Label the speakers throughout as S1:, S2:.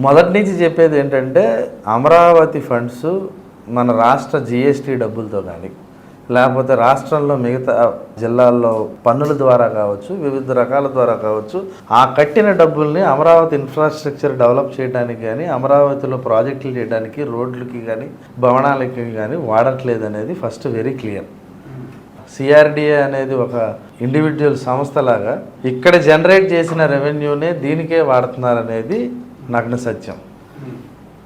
S1: మొదటి నుంచి చెప్పేది ఏంటంటే అమరావతి ఫండ్స్ మన రాష్ట్ర జిఎస్టీ డబ్బులతో కానీ లేకపోతే రాష్ట్రంలో మిగతా జిల్లాల్లో పన్నుల ద్వారా కావచ్చు, వివిధ రకాల ద్వారా కావచ్చు, ఆ కట్టిన డబ్బుల్ని అమరావతి ఇన్ఫ్రాస్ట్రక్చర్ డెవలప్ చేయడానికి కానీ, అమరావతిలో ప్రాజెక్టులు చేయడానికి, రోడ్లకి కానీ, భవనాలకి కానీ వాడట్లేదు అనేది ఫస్ట్ వెరీ క్లియర్. సిఆర్డిఏ అనేది ఒక ఇండివిజువల్ సంస్థలాగా ఇక్కడ జనరేట్ చేసిన రెవెన్యూనే దీనికే వాడుతున్నారనేది నగ్న సత్యం.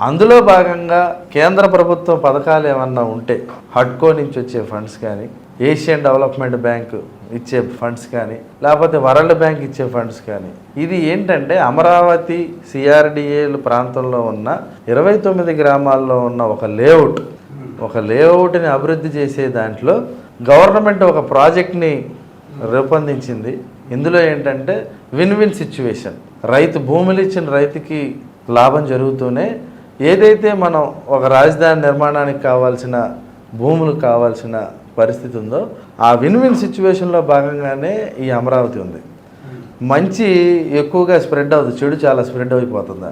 S1: అందులో భాగంగా కేంద్ర ప్రభుత్వం పథకాలు ఏమన్నా ఉంటే హడ్కో నుంచి వచ్చే ఫండ్స్ కానీ, ఏషియన్ డెవలప్మెంట్ బ్యాంక్ ఇచ్చే ఫండ్స్ కానీ, లేకపోతే వరల్డ్ బ్యాంక్ ఇచ్చే ఫండ్స్ కానీ, ఇది ఏంటంటే అమరావతి సిఆర్డిఏల ప్రాంతంలో ఉన్న 29 గ్రామాల్లో ఉన్న ఒక లేఅవుట్ని అభివృద్ధి చేసే దాంట్లో గవర్నమెంట్ ఒక ప్రాజెక్ట్ని రూపొందించింది. ఇందులో ఏంటంటే విన్ విన్ సిచ్యువేషన్, భూములు ఇచ్చిన రైతుకి లాభం జరుగుతూనే ఏదైతే మనం ఒక రాజధాని నిర్మాణానికి కావాల్సిన భూములు కావాల్సిన పరిస్థితి ఉందో ఆ విన్ విన్ సిచ్యువేషన్లో భాగంగానే ఈ అమరావతి ఉంది. మంచి ఎక్కువగా స్ప్రెడ్ అవుతుంది, చెడు చాలా స్ప్రెడ్ అయిపోతుంది.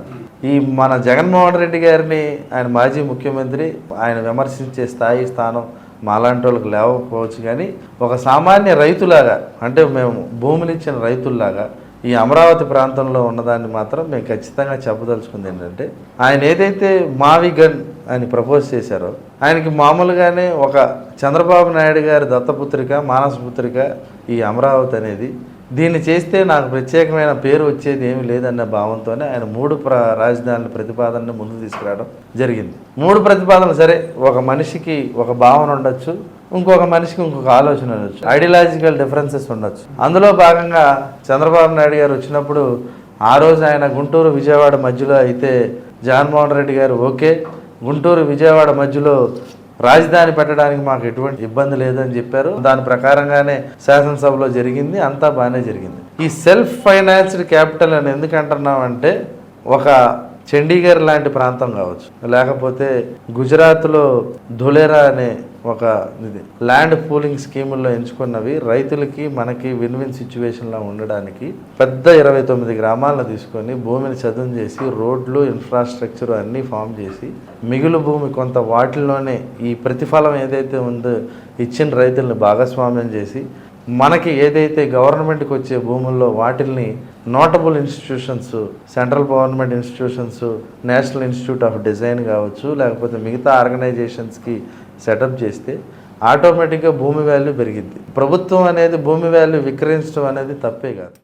S1: ఈ మన జగన్మోహన్ రెడ్డి గారిని, ఆయన మాజీ ముఖ్యమంత్రి, ఆయన విమర్శించే స్థానం మాలాంటి వాళ్ళకి లేకపోవచ్చు, కానీ ఒక సామాన్య రైతులాగా, అంటే మేము భూములు ఇచ్చిన రైతుల్లాగా ఈ అమరావతి ప్రాంతంలో ఉన్నదాన్ని మాత్రం మేము ఖచ్చితంగా చెప్పదలుచుకుంది ఏంటంటే, ఆయన ఏదైతే మావిగన్ అని ప్రపోజ్ చేశారో ఆయనకి మామూలుగానే ఒక చంద్రబాబు నాయుడు గారి దత్తపుత్రిక, మానసపుత్రిక ఈ అమరావతి అనేది. దీన్ని చేస్తే నాకు ప్రత్యేకమైన పేరు వచ్చేది ఏమీ లేదన్న భావంతోనే ఆయన 3 రాజధానుల ప్రతిపాదనని ముందుకు తీసుకురావడం జరిగింది. 3 ప్రతిపాదనలు సరే, ఒక మనిషికి ఒక భావన ఉండొచ్చు, ఇంకొక మనిషికి ఇంకొక ఆలోచన ఉండొచ్చు, ఐడియాలజికల్ డిఫరెన్సెస్ ఉండొచ్చు. అందులో భాగంగా చంద్రబాబు నాయుడు గారు వచ్చినప్పుడు ఆ రోజు ఆయన గుంటూరు విజయవాడ మధ్యలో అయితే జగన్మోహన్ రెడ్డి గారు ఓకే, గుంటూరు విజయవాడ మధ్యలో రాజధాని పెట్టడానికి మాకు ఎటువంటి ఇబ్బంది లేదని చెప్పారు. దాని ప్రకారంగానే శాసనసభలో జరిగింది, అంతా బాగానే జరిగింది. ఈ సెల్ఫ్ ఫైనాన్స్డ్ క్యాపిటల్ అని ఎందుకు అంటున్నామంటే, ఒక చండీగఢ్ లాంటి ప్రాంతం కావచ్చు, లేకపోతే గుజరాత్లో ధులేరా అనే ఒక ల్యాండ్ పూలింగ్ స్కీముల్లో ఎంచుకున్నవి రైతులకి మనకి విన్ విన్ సిచ్యువేషన్లో ఉండడానికి పెద్ద 29 గ్రామాలను తీసుకొని భూమిని చదును చేసి రోడ్లు, ఇన్ఫ్రాస్ట్రక్చర్ అన్నీ ఫామ్ చేసి మిగులు భూమి కొంత వాటిల్లోనే ఈ ప్రతిఫలం ఏదైతే ఉందో ఇచ్చిన రైతుల్ని భాగస్వామ్యం చేసి మనకి ఏదైతే గవర్నమెంట్కి వచ్చే భూముల్లో వాటిల్ని notable institutions, central government institutions, national institute of design కావచ్చు, లేకపోతే మిగతా ఆర్గనైజేషన్స్కి సెటప్ చేస్తే ఆటోమేటిక్గా భూమి వాల్యూ పెరిగిద్ది. ప్రభుత్వం అనేది భూమి వాల్యూ విక్రయించడం అనేది తప్పే కాదు.